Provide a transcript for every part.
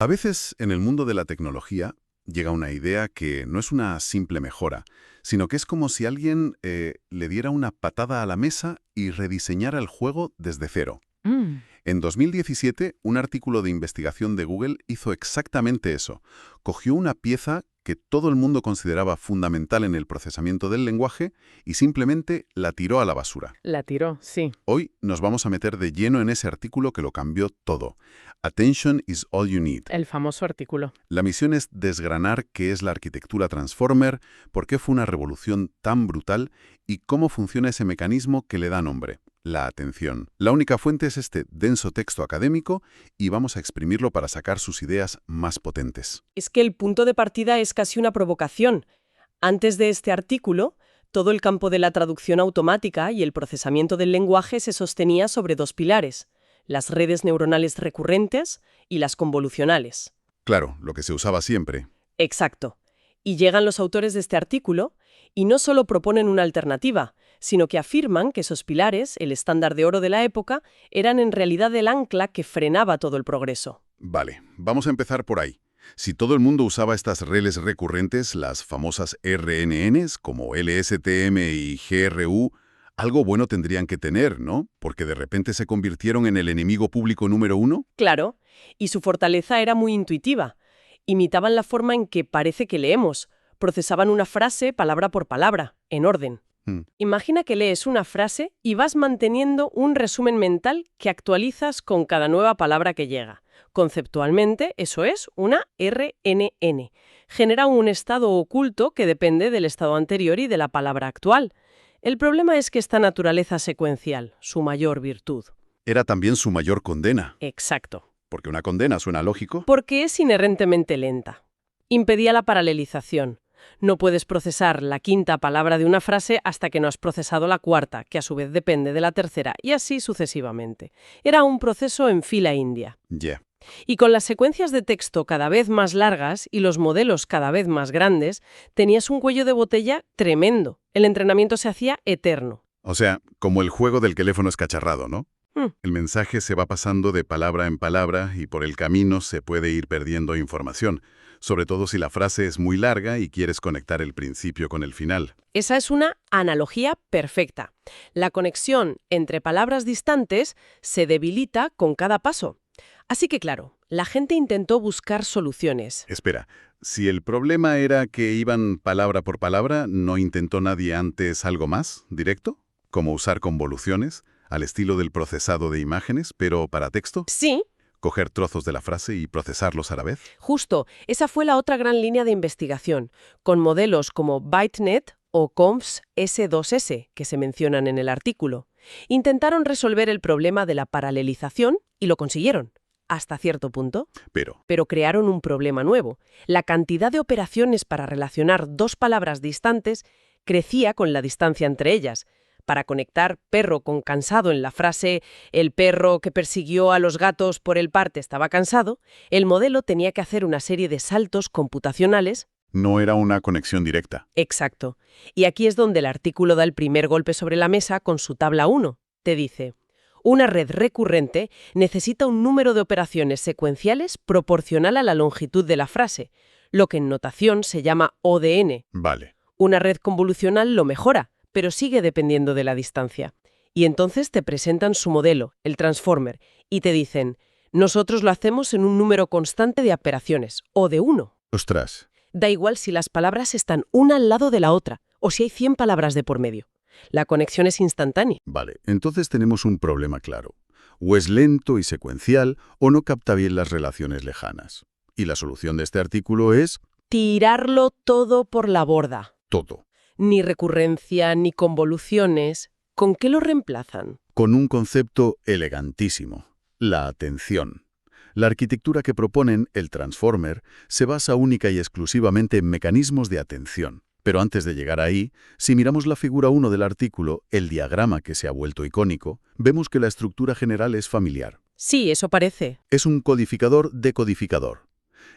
A veces, en el mundo de la tecnología, llega una idea que no es una simple mejora, sino que es como si alguien le diera una patada a la mesa y rediseñara el juego desde cero. Mm, En 2017, un artículo de investigación de Google hizo exactamente eso. Cogió una pieza que todo el mundo consideraba fundamental en el procesamiento del lenguaje y simplemente la tiró a la basura. la tiró, sí. Hoy nos vamos a meter de lleno en ese artículo que lo cambió todo. Attention is all you need. El famoso artículo. La misión es desgranar qué es la arquitectura Transformer, por qué fue una revolución tan brutal y cómo funciona ese mecanismo que le da nombre, la atención. La única fuente es este denso texto académico y vamos a exprimirlo para sacar sus ideas más potentes. Es que el punto de partida es casi una provocación. Antes de este artículo, todo el campo de la traducción automática y el procesamiento del lenguaje se sostenía sobre dos pilares: las redes neuronales recurrentes y las convolucionales. Claro, lo que se usaba siempre. Exacto. Y llegan los autores de este artículo y no solo proponen una alternativa, sino que afirman que esos pilares, el estándar de oro de la época, eran en realidad el ancla que frenaba todo el progreso. Vale, vamos a empezar por ahí. Si todo el mundo usaba estas redes recurrentes, las famosas RNNs, como LSTM y GRU, algo bueno tendrían que tener, ¿no? Porque de repente se convirtieron en el enemigo público número uno. Claro, y su fortaleza era muy intuitiva. Imitaban la forma en que parece que leemos. Procesaban una frase palabra por palabra, en orden. Hmm. Imagina que lees una frase y vas manteniendo un resumen mental que actualizas con cada nueva palabra que llega. Conceptualmente, eso es una RNN. Genera un estado oculto que depende del estado anterior y de la palabra actual. El problema es que esta naturaleza secuencial, su mayor virtud. Era también su mayor condena, Exacto. porque una condena suena lógico. Porque es inherentemente lenta. Impedía la paralelización. No puedes procesar la quinta palabra de una frase hasta que no has procesado la cuarta, que a su vez depende de la tercera, y así sucesivamente. Era un proceso en fila india. Ya. Y con las secuencias de texto cada vez más largas y los modelos cada vez más grandes, tenías un cuello de botella tremendo. El entrenamiento se hacía eterno. O sea, como el juego del teléfono escacharrado, ¿no? Mm. El mensaje se va pasando de palabra en palabra y por el camino se puede ir perdiendo información, sobre todo si la frase es muy larga y quieres conectar el principio con el final. Esa es una analogía perfecta. La conexión entre palabras distantes se debilita con cada paso. Así que claro, la gente intentó buscar soluciones. Espera, si el problema era que iban palabra por palabra, ¿no intentó nadie antes algo más, directo? Como usar convoluciones, al estilo del procesado de imágenes, pero para texto. Sí, Coger trozos de la frase y procesarlos a la vez. justo, esa fue la otra gran línea de investigación, con modelos como ByteNet o COMPS S2S, que se mencionan en el artículo. Intentaron resolver el problema de la paralelización y lo consiguieron, hasta cierto punto. Pero crearon un problema nuevo. La cantidad de operaciones para relacionar dos palabras distantes crecía con la distancia entre ellas. Para conectar perro con cansado en la frase «el perro que persiguió a los gatos por el parte estaba cansado», el modelo tenía que hacer una serie de saltos computacionales. No era una conexión directa. Exacto. Y aquí es donde el artículo da el primer golpe sobre la mesa con su tabla 1. Te dice: una red recurrente necesita un número de operaciones secuenciales proporcional a la longitud de la frase, lo que en notación se llama ODN. Vale. Una red convolucional lo mejora, pero sigue dependiendo de la distancia. Y entonces te presentan su modelo, el Transformer, y te dicen: nosotros lo hacemos en un número constante de operaciones, o de 1. Ostras. Da igual si las palabras están una al lado de la otra, o si hay 100 palabras de por medio. La conexión es instantánea. Vale, entonces tenemos un problema claro. O es lento y secuencial, o no capta bien las relaciones lejanas. Y la solución de este artículo es Tirarlo todo por la borda. todo. Ni recurrencia, ni convoluciones. ¿Con qué lo reemplazan? Con un concepto elegantísimo: la atención. La arquitectura que proponen, el Transformer, se basa única y exclusivamente en mecanismos de atención. Pero antes de llegar ahí, si miramos la figura 1 del artículo, el diagrama que se ha vuelto icónico, vemos que la estructura general es familiar. Sí, eso parece. Es un codificador-decodificador.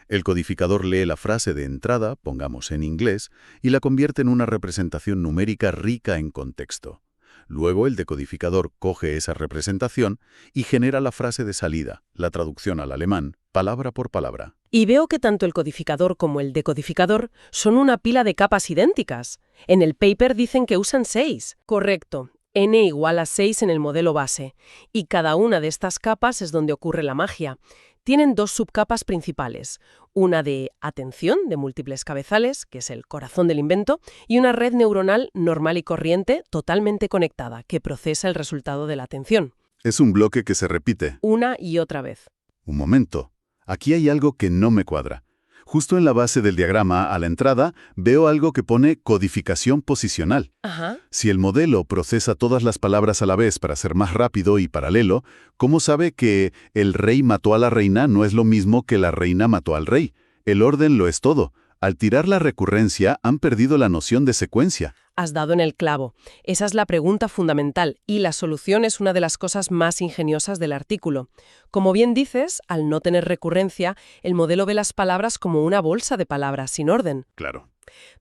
El codificador lee la frase de entrada, pongamos en inglés, y la convierte en una representación numérica rica en contexto. Luego el decodificador coge esa representación y genera la frase de salida, la traducción al alemán, palabra por palabra. Y veo que tanto el codificador como el decodificador son una pila de capas idénticas. En el paper dicen que usan 6. Correcto. N igual a 6 en el modelo base. Y cada una de estas capas es donde ocurre la magia. Tienen dos subcapas principales. Una de atención de múltiples cabezales, que es el corazón del invento, y una red neuronal normal y corriente totalmente conectada, que procesa el resultado de la atención. Es un bloque que se repite. Una y otra vez. Un momento. Aquí hay algo que no me cuadra. Justo en la base del diagrama, a la entrada, veo algo que pone codificación posicional. Ajá. Si el modelo procesa todas las palabras a la vez para ser más rápido y paralelo, ¿cómo sabe que el rey mató a la reina no es lo mismo que la reina mató al rey? El orden lo es todo. Al tirar la recurrencia, han perdido la noción de secuencia. Has dado en el clavo. Esa es la pregunta fundamental y la solución es una de las cosas más ingeniosas del artículo. Como bien dices, al no tener recurrencia, el modelo ve las palabras como una bolsa de palabras sin orden. Claro.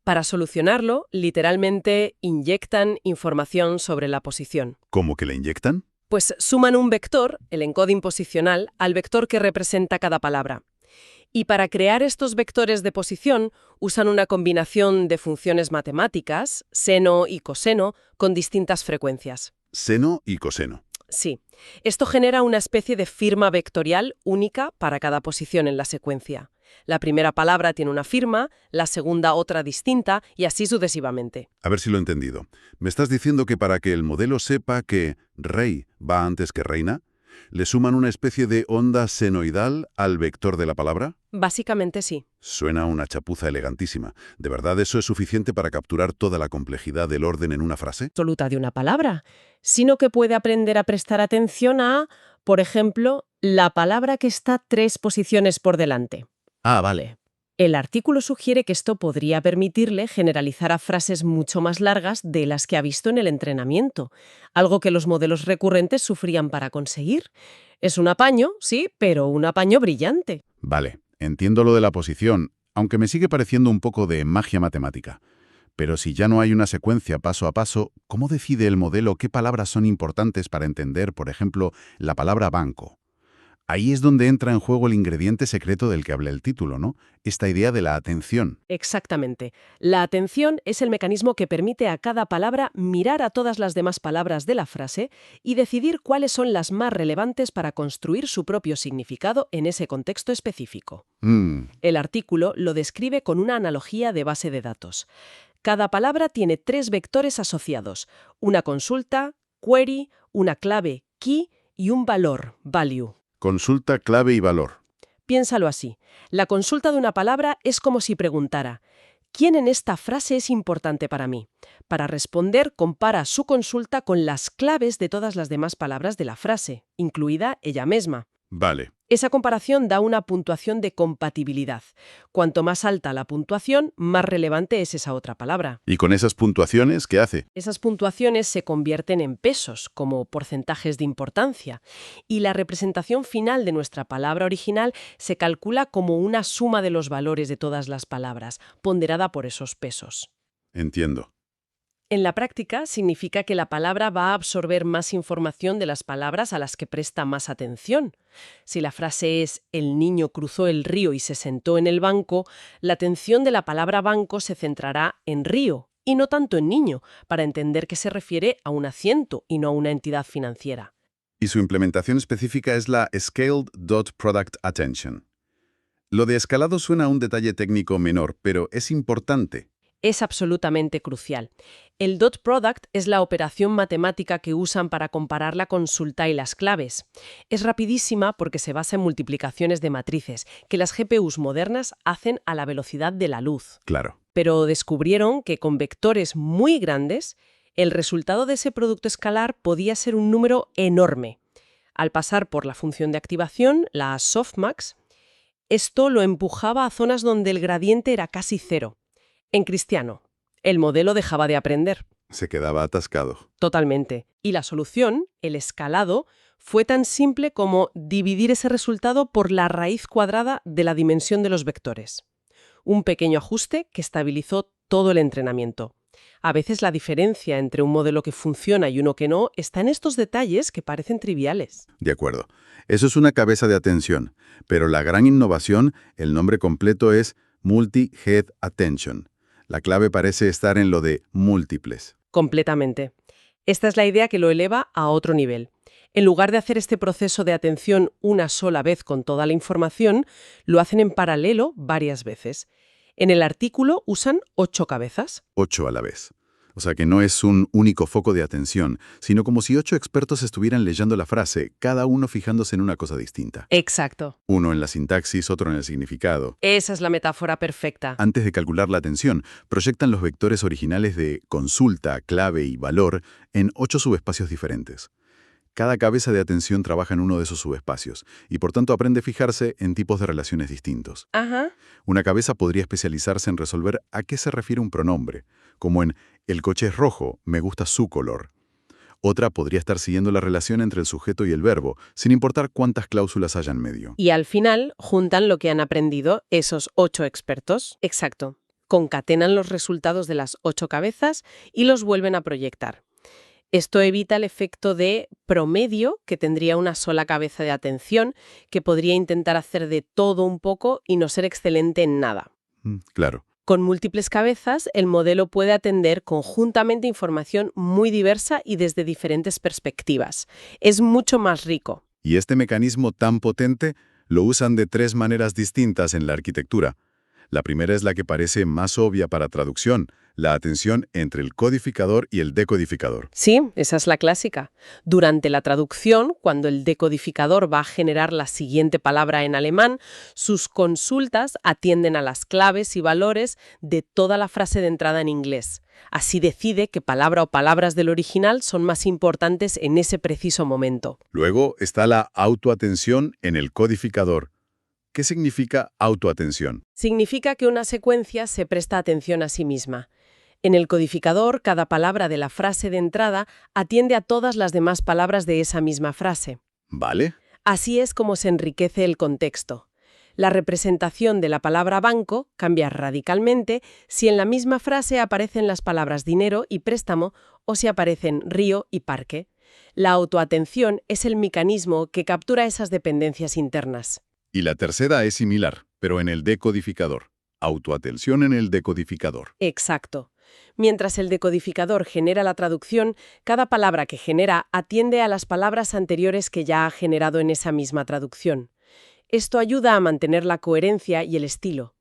Para solucionarlo, literalmente inyectan información sobre la posición. ¿Cómo que le inyectan? Pues suman un vector, el encoding posicional, al vector que representa cada palabra. Y para crear estos vectores de posición usan una combinación de funciones matemáticas, seno y coseno, con distintas frecuencias. Seno y coseno. Sí. Esto genera una especie de firma vectorial única para cada posición en la secuencia. La primera palabra tiene una firma, la segunda otra distinta y así sucesivamente. A ver si lo he entendido. ¿Me estás diciendo que para que el modelo sepa que rey va antes que reina, le suman una especie de onda senoidal al vector de la palabra? Básicamente sí. Suena una chapuza elegantísima. ¿De verdad eso es suficiente para capturar toda la complejidad del orden en una frase? Absoluta de una palabra, sino que puede aprender a prestar atención a, por ejemplo, la palabra que está 3 posiciones por delante. Ah, vale. El artículo sugiere que esto podría permitirle generalizar a frases mucho más largas de las que ha visto en el entrenamiento, algo que los modelos recurrentes sufrían para conseguir. Es un apaño, sí, pero un apaño brillante. Vale, entiendo lo de la posición, aunque me sigue pareciendo un poco de magia matemática. Pero si ya no hay una secuencia paso a paso, ¿cómo decide el modelo qué palabras son importantes para entender, por ejemplo, la palabra banco? Ahí es donde entra en juego el ingrediente secreto del que habla el título, ¿no? Esta idea de la atención. Exactamente. La atención es el mecanismo que permite a cada palabra mirar a todas las demás palabras de la frase y decidir cuáles son las más relevantes para construir su propio significado en ese contexto específico. El artículo lo describe con una analogía de base de datos. Cada palabra tiene 3 vectores asociados: una consulta, query, una clave, key y un valor, value. Consulta, clave y valor. Piénsalo así. La consulta de una palabra es como si preguntara: ¿quién en esta frase es importante para mí? Para responder, compara su consulta con las claves de todas las demás palabras de la frase, incluida ella misma. Vale. Esa comparación da una puntuación de compatibilidad. Cuanto más alta la puntuación, más relevante es esa otra palabra. ¿Y con esas puntuaciones qué hace? Esas puntuaciones se convierten en pesos, como porcentajes de importancia, y la representación final de nuestra palabra original se calcula como una suma de los valores de todas las palabras, ponderada por esos pesos. Entiendo. En la práctica, significa que la palabra va a absorber más información de las palabras a las que presta más atención. Si la frase es «el niño cruzó el río y se sentó en el banco», la atención de la palabra banco se centrará en río y no tanto en niño, para entender que se refiere a un asiento y no a una entidad financiera. Y su implementación específica es la Scaled Dot Product Attention. Lo de escalado suena a un detalle técnico menor, pero es importante. Es absolutamente crucial. El dot product es la operación matemática que usan para comparar la consulta y las claves. Es rapidísima porque se basa en multiplicaciones de matrices, que las GPUs modernas hacen a la velocidad de la luz. Claro. Pero descubrieron que con vectores muy grandes, el resultado de ese producto escalar podía ser un número enorme. Al pasar por la función de activación, la softmax, esto lo empujaba a zonas donde el gradiente era casi cero. En cristiano, el modelo dejaba de aprender. Se quedaba atascado. Totalmente. Y la solución, el escalado, fue tan simple como dividir ese resultado por la raíz cuadrada de la dimensión de los vectores. Un pequeño ajuste que estabilizó todo el entrenamiento. A veces la diferencia entre un modelo que funciona y uno que no está en estos detalles que parecen triviales. De acuerdo. Eso es una cabeza de atención, pero la gran innovación, el nombre completo es Multi-Head Attention. La clave parece estar en lo de múltiples. Completamente. Esta es la idea que lo eleva a otro nivel. En lugar de hacer este proceso de atención una sola vez con toda la información, lo hacen en paralelo varias veces. En el artículo usan 8 cabezas. 8 a la vez. O sea que no es un único foco de atención, sino como si 8 expertos estuvieran leyendo la frase, cada uno fijándose en una cosa distinta. Exacto. Uno en la sintaxis, otro en el significado. Esa es la metáfora perfecta. Antes de calcular la atención, proyectan los vectores originales de consulta, clave y valor en 8 subespacios diferentes. Cada cabeza de atención trabaja en uno de esos subespacios y por tanto aprende a fijarse en tipos de relaciones distintos. Ajá. Una cabeza podría especializarse en resolver a qué se refiere un pronombre, como en el coche es rojo, me gusta su color. Otra podría estar siguiendo la relación entre el sujeto y el verbo, sin importar cuántas cláusulas haya en medio. Y al final juntan lo que han aprendido esos 8 expertos. Exacto. Concatenan los resultados de las 8 cabezas y los vuelven a proyectar. Esto evita el efecto de promedio que tendría una sola cabeza de atención, que podría intentar hacer de todo un poco y no ser excelente en nada. Claro. Con múltiples cabezas, el modelo puede atender conjuntamente información muy diversa y desde diferentes perspectivas. Es mucho más rico. Y este mecanismo tan potente lo usan de 3 maneras distintas en la arquitectura. La primera es la que parece más obvia para traducción, la atención entre el codificador y el decodificador. Sí, esa es la clásica. Durante la traducción, cuando el decodificador va a generar la siguiente palabra en alemán, sus consultas atienden a las claves y valores de toda la frase de entrada en inglés. Así decide qué palabra o palabras del original son más importantes en ese preciso momento. Luego está la autoatención en el codificador. ¿Qué significa autoatención? Significa que una secuencia se presta atención a sí misma. En el codificador, cada palabra de la frase de entrada atiende a todas las demás palabras de esa misma frase. ¿Vale? Así es como se enriquece el contexto. La representación de la palabra banco cambia radicalmente si en la misma frase aparecen las palabras dinero y préstamo o si aparecen río y parque. La autoatención es el mecanismo que captura esas dependencias internas. Y la tercera es similar, pero en el decodificador. Autoatención en el decodificador. Exacto. Mientras el decodificador genera la traducción, cada palabra que genera atiende a las palabras anteriores que ya ha generado en esa misma traducción. Esto ayuda a mantener la coherencia y el estilo.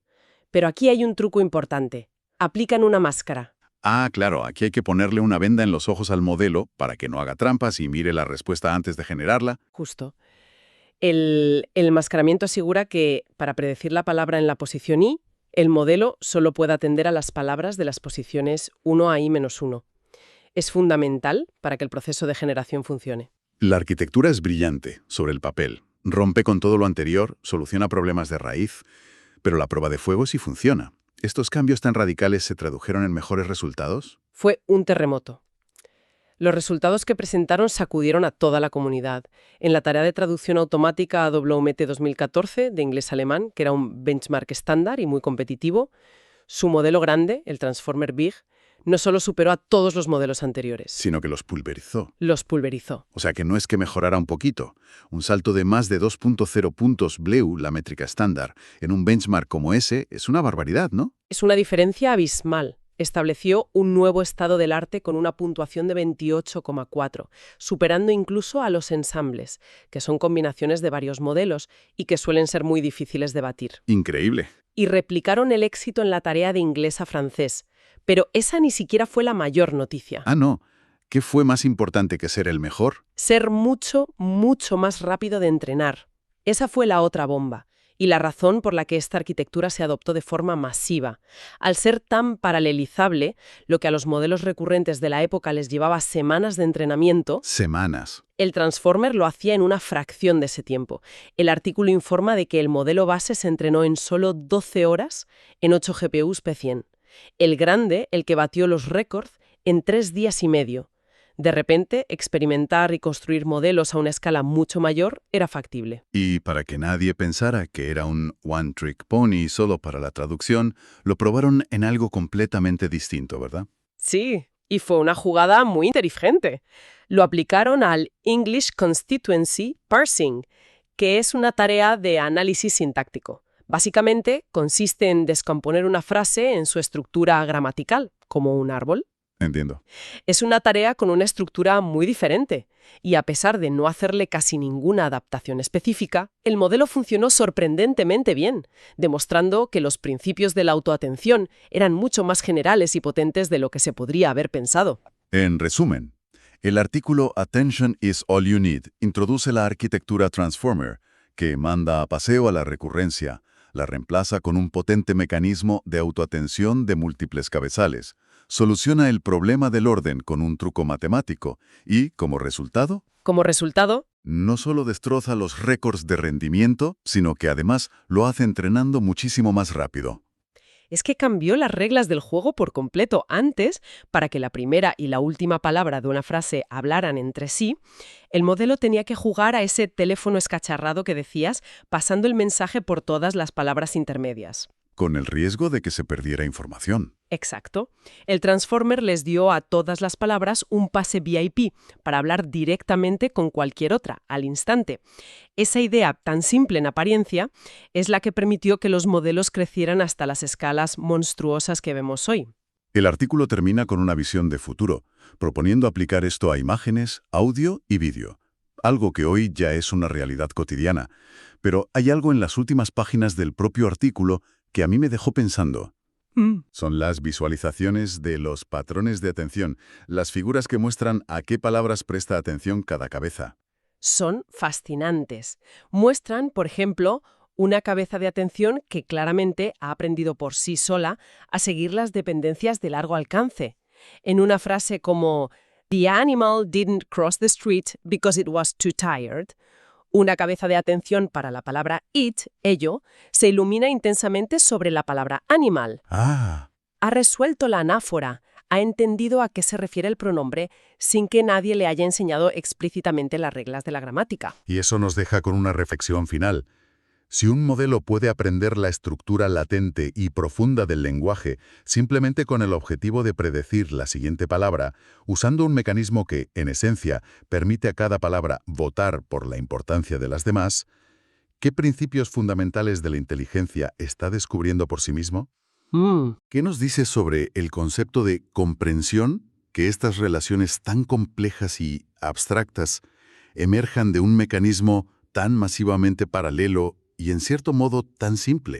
Pero aquí hay un truco importante. Aplican una máscara. Ah, claro, aquí hay que ponerle una venda en los ojos al modelo para que no haga trampas y mire la respuesta antes de generarla. Justo. El enmascaramiento asegura que, para predecir la palabra en la posición I, el modelo solo puede atender a las palabras de las posiciones 1 a I-1. Es fundamental para que el proceso de generación funcione. La arquitectura es brillante sobre el papel. Rompe con todo lo anterior, soluciona problemas de raíz, pero la prueba de fuego sí funciona. ¿Estos cambios tan radicales se tradujeron en mejores resultados? Fue un terremoto. Los resultados que presentaron sacudieron a toda la comunidad. En la tarea de traducción automática a WMT 2014 de inglés-alemán, que era un benchmark estándar y muy competitivo, su modelo grande, el Transformer Big, no solo superó a todos los modelos anteriores, Sino que los pulverizó. los pulverizó. O sea que no es que mejorara un poquito. Un salto de más de 2.0 puntos BLEU, la métrica estándar, en un benchmark como ese es una barbaridad, ¿no? Es una diferencia abismal. Estableció un nuevo estado del arte con una puntuación de 28,4, superando incluso a los ensambles, que son combinaciones de varios modelos y que suelen ser muy difíciles de batir. Increíble. Y replicaron el éxito en la tarea de inglés a francés. Pero esa ni siquiera fue la mayor noticia. Ah, no. ¿Qué fue más importante que ser el mejor? Ser mucho, mucho más rápido de entrenar. Esa fue la otra bomba. Y la razón por la que esta arquitectura se adoptó de forma masiva. Al ser tan paralelizable, lo que a los modelos recurrentes de la época les llevaba semanas de entrenamiento, Semanas. el Transformer lo hacía en una fracción de ese tiempo. El artículo informa de que el modelo base se entrenó en solo 12 horas en 8 GPUs P100. El grande, el que batió los récords, en 3 días y medio. De repente, experimentar y construir modelos a una escala mucho mayor era factible. Y para que nadie pensara que era un one-trick pony solo para la traducción, lo probaron en algo completamente distinto, ¿verdad? Sí, y fue una jugada muy inteligente. Lo aplicaron al English Constituency Parsing, que es una tarea de análisis sintáctico. Básicamente, consiste en descomponer una frase en su estructura gramatical, como un árbol. Entiendo. Es una tarea con una estructura muy diferente, y a pesar de no hacerle casi ninguna adaptación específica, el modelo funcionó sorprendentemente bien, demostrando que los principios de la autoatención eran mucho más generales y potentes de lo que se podría haber pensado. En resumen, el artículo Attention is all you need introduce la arquitectura Transformer, que manda a paseo a la recurrencia, la reemplaza con un potente mecanismo de autoatención de múltiples cabezales, soluciona el problema del orden con un truco matemático y, como resultado, Como resultado, no solo destroza los récords de rendimiento, sino que además lo hace entrenando muchísimo más rápido. es que cambió las reglas del juego por completo. Antes, para que la primera y la última palabra de una frase hablaran entre sí, el modelo tenía que jugar a ese teléfono escacharrado que decías, pasando el mensaje por todas las palabras intermedias. Con el riesgo de que se perdiera información. Exacto. El Transformer les dio a todas las palabras un pase VIP para hablar directamente con cualquier otra, al instante. Esa idea, tan simple en apariencia, es la que permitió que los modelos crecieran hasta las escalas monstruosas que vemos hoy. El artículo termina con una visión de futuro, proponiendo aplicar esto a imágenes, audio y vídeo, algo que hoy ya es una realidad cotidiana. Pero hay algo en las últimas páginas del propio artículo que a mí me dejó pensando. Son las visualizaciones de los patrones de atención, las figuras que muestran a qué palabras presta atención cada cabeza. Son fascinantes. Muestran, por ejemplo, una cabeza de atención que claramente ha aprendido por sí sola a seguir las dependencias de largo alcance. En una frase como "The animal didn't cross the street because it was too tired", una cabeza de atención para la palabra it, ello, se ilumina intensamente sobre la palabra animal. Ah, Ha resuelto la anáfora, ha entendido a qué se refiere el pronombre sin que nadie le haya enseñado explícitamente las reglas de la gramática. y eso nos deja con una reflexión final. Si un modelo puede aprender la estructura latente y profunda del lenguaje simplemente con el objetivo de predecir la siguiente palabra, usando un mecanismo que, en esencia, permite a cada palabra votar por la importancia de las demás, ¿qué principios fundamentales de la inteligencia está descubriendo por sí mismo? ¿Qué nos dice sobre el concepto de comprensión, que estas relaciones tan complejas y abstractas emerjan de un mecanismo tan masivamente paralelo y en cierto modo tan simple?